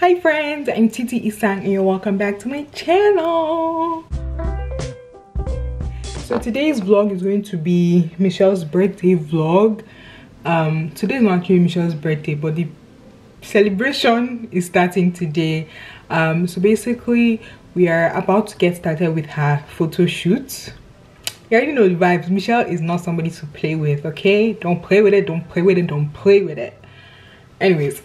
Hi friends, I'm Titi Isang and you're welcome back to my channel. So today's vlog is going to be Michelle's birthday vlog. Today is not actually Michelle's birthday, but the celebration is starting today. So basically we are about to get started with her photo shoot. You already know the vibes. Michelle is not somebody to play with, okay? Don't play with it, don't play with it, don't play with it. Anyways,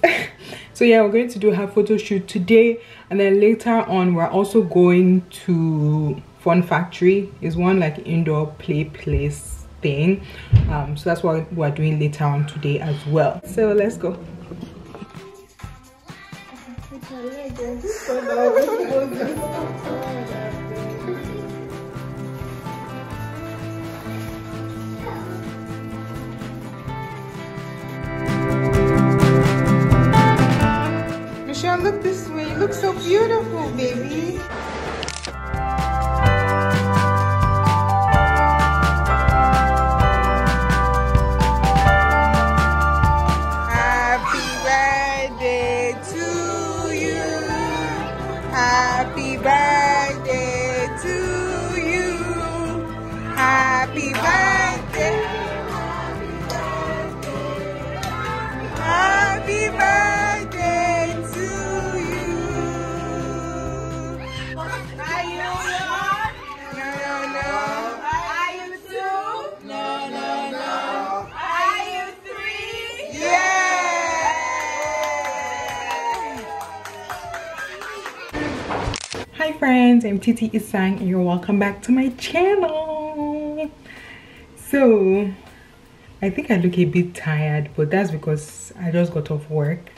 so yeah, we're going to do her photo shoot today, and then later on we're also going to Fun Factory. Is one like indoor play place thing, so that's what we're doing later on today as well. So let's go. Michelle, look this way. You look so beautiful, baby. Happy birthday to you. Happy birthday to you. Happy birthday. Happy birthday to you. Are you one? No, no, no. Are you two? No, no, no. Are you three? Yeah! Hi friends, I'm Titi Isang and you're welcome back to my channel. So I think I look a bit tired, but that's because I just got off work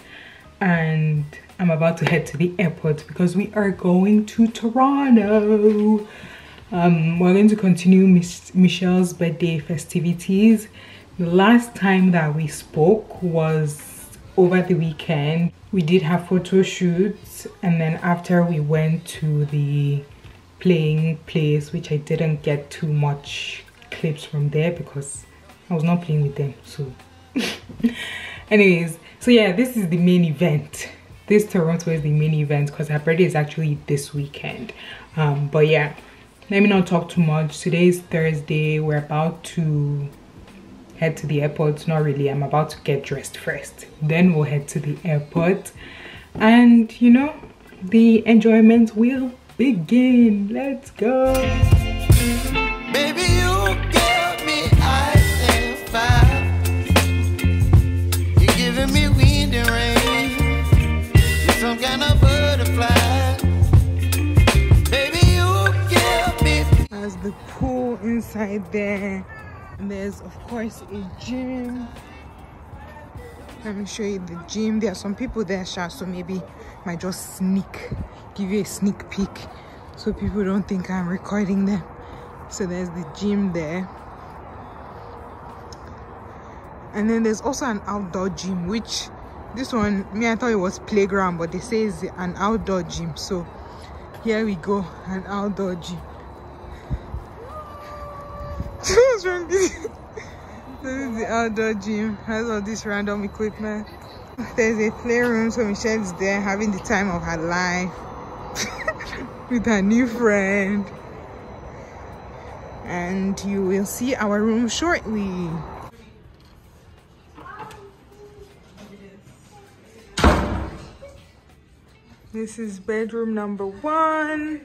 and I'm about to head to the airport because we are going to Toronto. We're going to continue Michelle's birthday festivities. The last time that we spoke was over the weekend. We did have photo shoots, and then after we went to the playing place, which I didn't get too much clips from there because I was not playing with them. So anyways, so yeah, this is the main event. This Toronto is the main event because her birthday is actually this weekend. But yeah, let me not talk too much. Today is Thursday. We're about to head to the airport. Not really, I'm about to get dressed first, then we'll head to the airport, and you know, the enjoyment will begin. Let's go. Baby, you give me ice and fire. You're giving me wind and rain. You're some kind of butterfly. Baby, you give me. There's the pool inside there, and there's of course a gym. Let me show you the gym. There are some people there, so maybe might just give you a sneak peek so people don't think I'm recording them. So there's the gym there, and then there's also an outdoor gym, which this one, I thought it was playground, but they say it's an outdoor gym. So here we go, an outdoor gym. What's wrong? This is the outdoor gym. Has all this random equipment. There's a playroom, so Michelle is there having the time of her life with her new friend. And you will see our room shortly. This is bedroom number 1.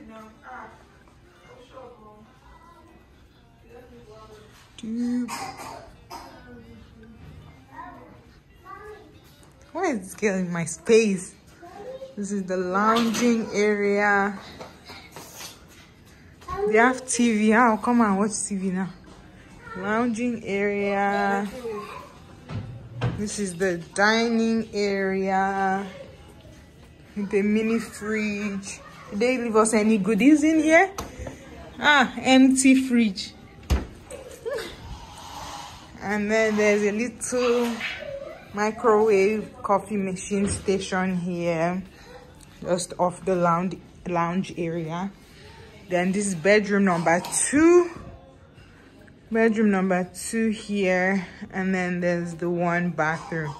Why is this girl in my space? This is the lounging area. They have TV. I'll come and watch TV now. Lounging area. This is the dining area with a mini fridge. Did they leave us any goodies in here? Ah, empty fridge. And then there's a little microwave coffee machine station here, just off the lounge area. Then this is bedroom number 2. Bedroom number 2 here, and then there's the one bathroom.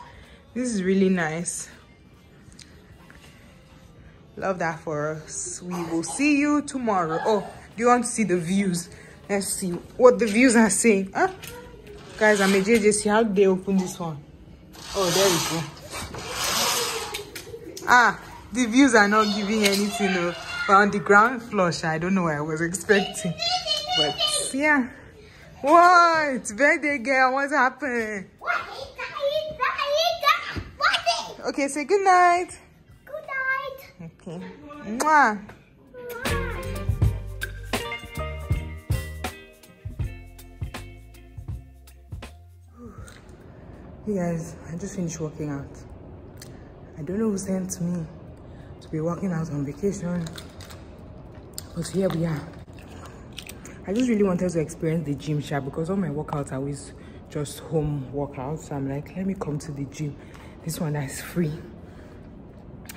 This is really nice. Love that for us. We will see you tomorrow. Oh, do you want to see the views? Let's see what the views are saying. Huh? Guys, I'm a JJC. How did they open this one? Oh, there we go. Ah, the views are not giving anything. No. But on the ground floor, I don't know what I was expecting. But yeah. What? Birthday girl, what's happening? Okay, say good night. Good night. Okay. Mwah. Hey guys, I just finished working out. I don't know who sent me to be working out on vacation, but here we are. I just really wanted to experience the gym shop because all my workouts are always just home workouts. So I'm like, let me come to the gym. This one that's free.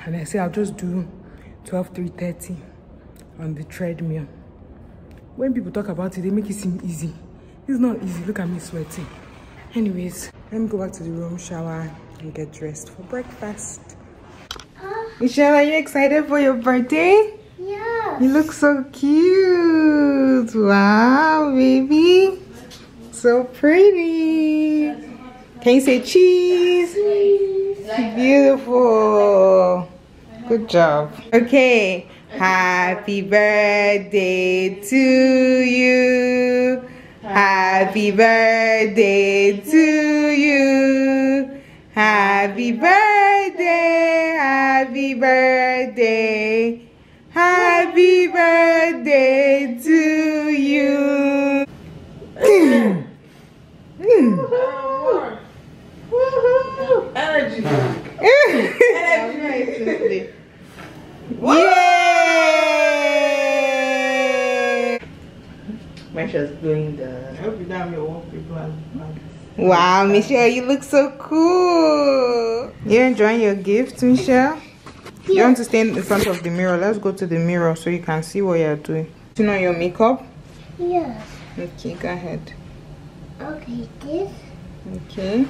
And I say I'll just do 12-3-30 on the treadmill. When people talk about it, they make it seem easy. It's not easy. Look at me sweating. Anyways, let me go back to the room, shower, and get dressed for breakfast. Michelle, are you excited for your birthday? Yeah. You look so cute. Wow, baby. So pretty. Can you say cheese? Beautiful. Good job. Okay. Happy birthday to you. Happy birthday to you. Happy birthday. Happy birthday. Happy birthday to you. Energy. Energy. Yay! Marsha's doing the. I hope you damn your wallpaper. Wow, Michelle, you look so cool. You enjoying your gift, Michelle? You want to stand in front of the mirror? Let's go to the mirror so you can see what you're doing. Putting on your makeup? Yes. Okay, go ahead. Okay, this. Okay.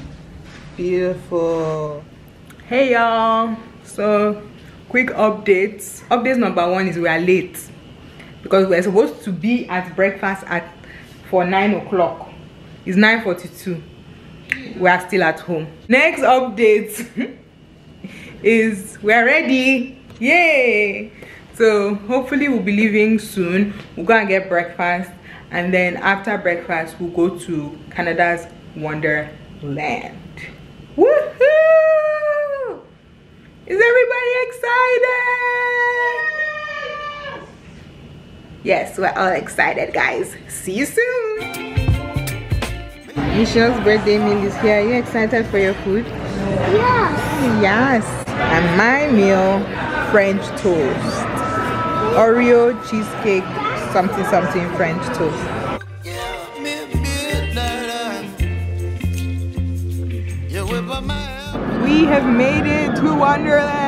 Beautiful. Hey y'all. So, quick updates. Update number 1 is we are late. Because we're supposed to be at breakfast for 9 o'clock. It's 9:42. We are still at home. Next update is we are ready. Yay! So hopefully we'll be leaving soon. We'll go and get breakfast, and then after breakfast we'll go to Canada's Wonderland. Woohoo! Is everybody excited? Yes, we're all excited, guys. See you soon. Michelle's birthday meal is here. Are you excited for your food? Yes. Yes. And my meal, French toast. Oreo cheesecake, something French toast. We have made it to Wonderland.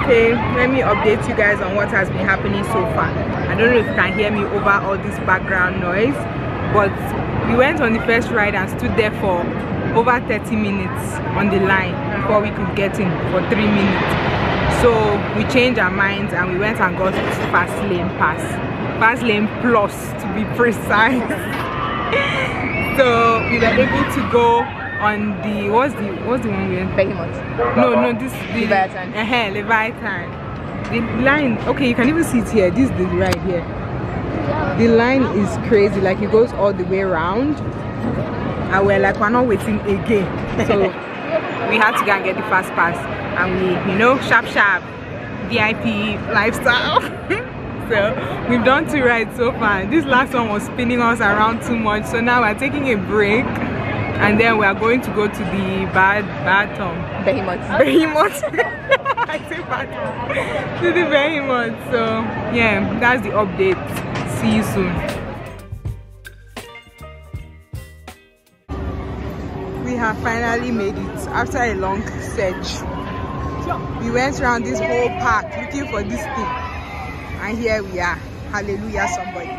Okay, let me update you guys on what has been happening so far. I don't know if you can hear me over all this background noise, but we went on the first ride and stood there for over 30 minutes on the line before we could get in for 3 minutes. So we changed our minds and we went and got fast lane pass, fast lane plus to be precise. So we were able to go on the what's the one we went? Behemoth. No, this the Leviathan. Leviathan. The line, okay, you can even see it here. This is the ride here. The line is crazy, like it goes all the way around, and we're like, we're not waiting again. So we had to go and get the fast pass, and we, you know, sharp VIP lifestyle. So we've done 2 rides so far. This last one was spinning us around too much, so now we're taking a break, and then we are going to go to the Behemoth. I say bad. To the Behemoth. So yeah, that's the update. See you soon. We have finally made it after a long search. We went around this whole park looking for this thing, and here we are. Hallelujah, somebody.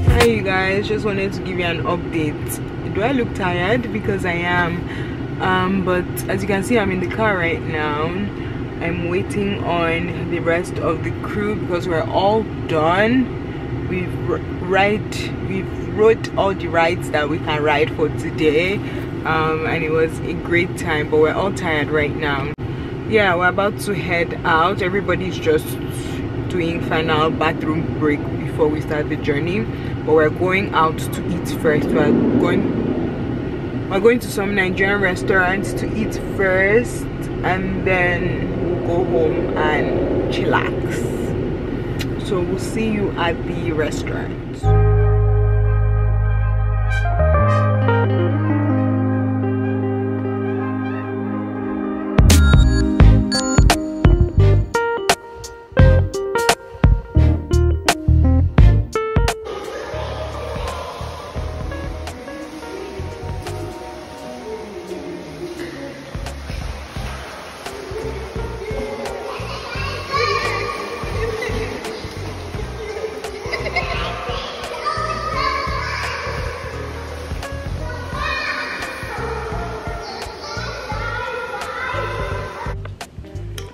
Hi you guys, just wanted to give you an update. Do I look tired? Because I am, but as you can see, I'm in the car right now. I'm waiting on the rest of the crew because we're all done. We've rode all the rides that we can ride for today, and it was a great time, but we're all tired right now. Yeah, we're about to head out. Everybody's just doing final bathroom break before we start the journey, but we're going out to eat first. We're going to some Nigerian restaurants to eat first, and then go home and chillax. So we'll see you at the restaurant.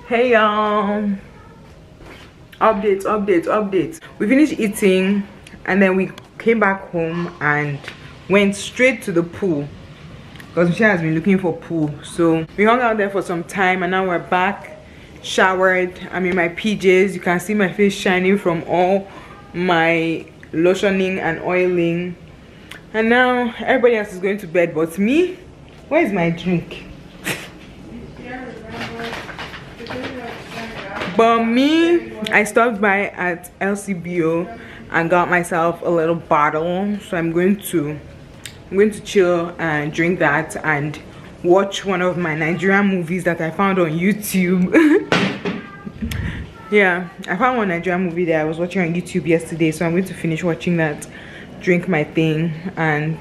Hey y'all, updates. We finished eating and then we came back home and went straight to the pool because Michelle has been looking for pool. So we hung out there for some time and now we're back, showered. I'm in my PJs. You can see my face shining from all my lotioning and oiling, and now everybody else is going to bed but me. Where is my drink? But me, I stopped by at LCBO and got myself a little bottle, so I'm going to chill and drink that and watch one of my Nigerian movies that I found on YouTube. Yeah, I found one Nigerian movie that I was watching on YouTube yesterday, so I'm going to finish watching that, drink my thing and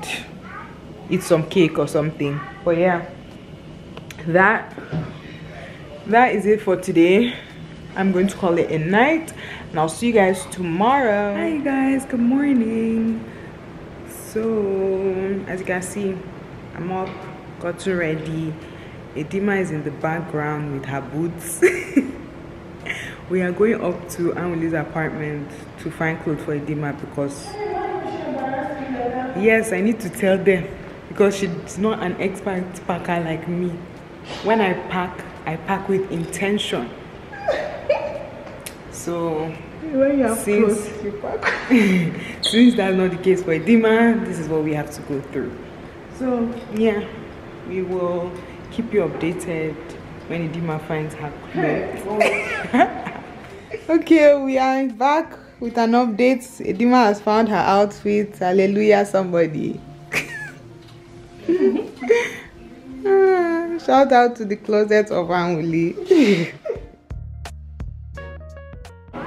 eat some cake or something. But yeah, that is it for today. I'm going to call it a night and I'll see you guys tomorrow. Hi guys, good morning. So as you can see, I'm up, gotten ready. Edima is in the background with her boots. We are going up to Anwuli's apartment to find clothes for Edima because yes, I need to tell them because she's not an expert packer like me. When I pack with intention. So since that's not the case for Edima, this is what we have to go through. So yeah, we will keep you updated when Edima finds her clothes. Okay, we are back with an update. Edima has found her outfit. Hallelujah, somebody. Shout out to the closet of Anwuli.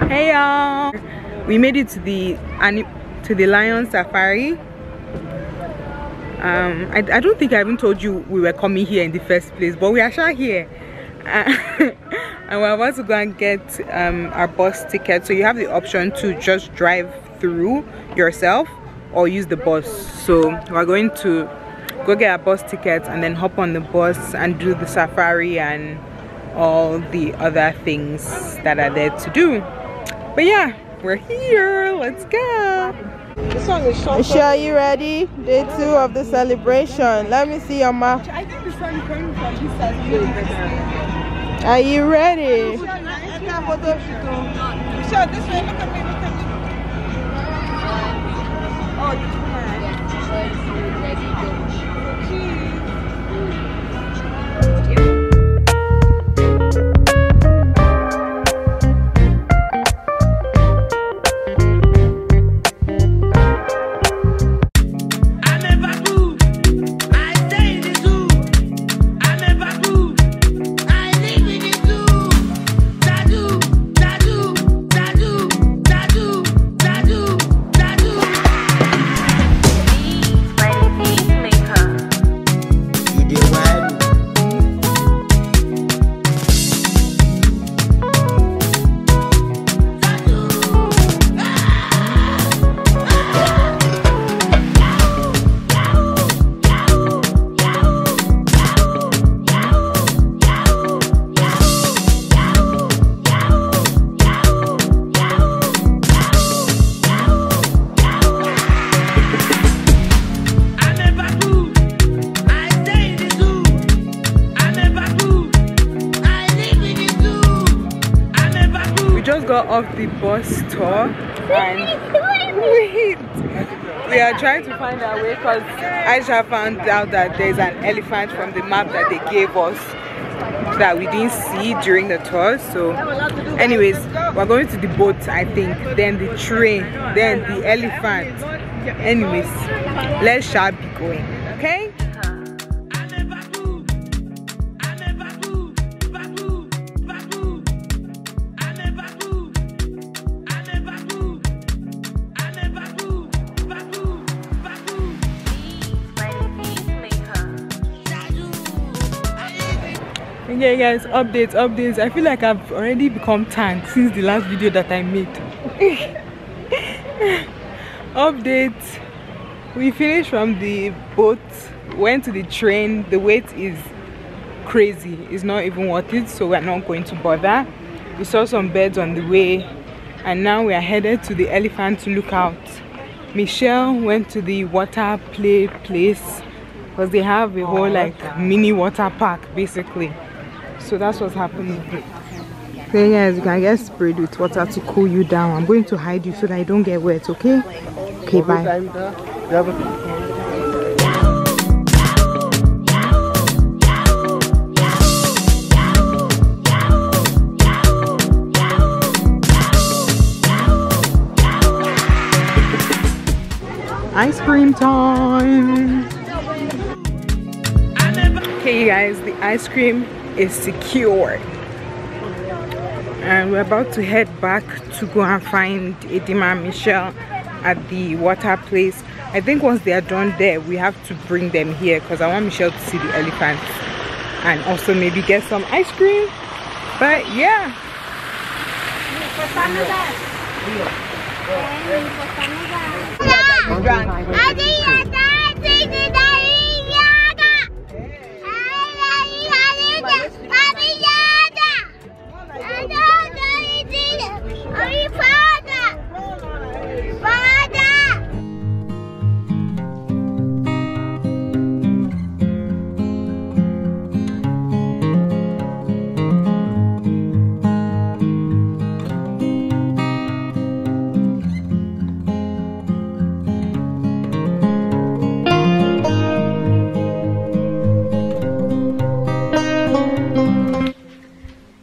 Hey y'all, we made it to the lion safari. I don't think I even told you we were coming here in the first place, but we are sure here. And we're about to go and get our bus ticket. So you have the option to just drive through yourself or use the bus. So we're going to go get our bus tickets and then hop on the bus and do the safari and all the other things that are there to do. But yeah, we're here. Let's go. This one is short. Michelle, are you ready? Day 2 of the celebration. Let me see your map. I think the sun coming from this side. Are you ready? Michelle, this way. Look at me. Look at me. Oh, this one. Got off the bus tour and we are trying to find our way because Aisha found out that there's an elephant from the map that they gave us that we didn't see during the tour. So anyways, we're going to the boat, I think, then the train, then the elephant. Anyways, let's shall be going, okay? Okay guys, updates. I feel like I've already become tanned since the last video that I made. Updates. We finished from the boat, went to the train. The wait is crazy. It's not even worth it, so we're not going to bother. We saw some birds on the way and now we are headed to the elephant to look out. Michelle went to the water play place because they have a whole like mini water park basically. So that's what's happening. So guys, you can get sprayed with water to cool you down. I'm going to hide you so that I don't get wet, okay? Okay, bye. Ice cream time. Okay, you guys, the ice cream is secured and we're about to head back to go and find Edima and Michelle at the water place. I think once they are done there, we have to bring them here because I want Michelle to see the elephants and also maybe get some ice cream. But yeah,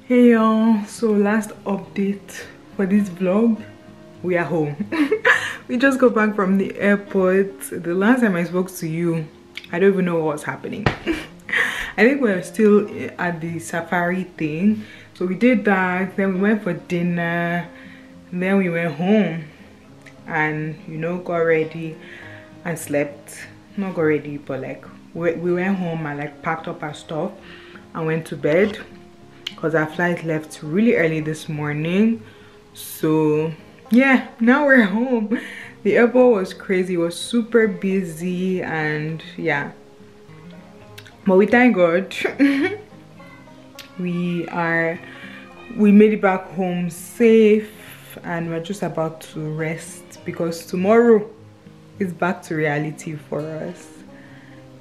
hey y'all, so last update for this vlog, we are home. We just got back from the airport. The last time I spoke to you, I don't even know what was happening. I think we're still at the safari thing, so we did that, then we went for dinner, and then we went home and, you know, got ready and slept. Not got ready, but like we went home and like packed up our stuff and went to bed because our flight left really early this morning. So yeah, now we're home. The airport was crazy, it was super busy, and yeah, But we thank God. we made it back home safe, and we're just about to rest because tomorrow is back to reality for us.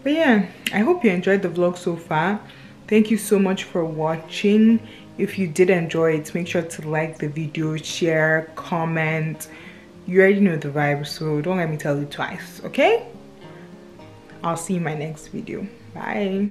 But yeah, I hope you enjoyed the vlog so far. Thank you so much for watching. If you did enjoy it, make sure to like the video, share, comment. You already know the vibe, so don't let me tell you twice, okay? I'll see you in my next video. Bye.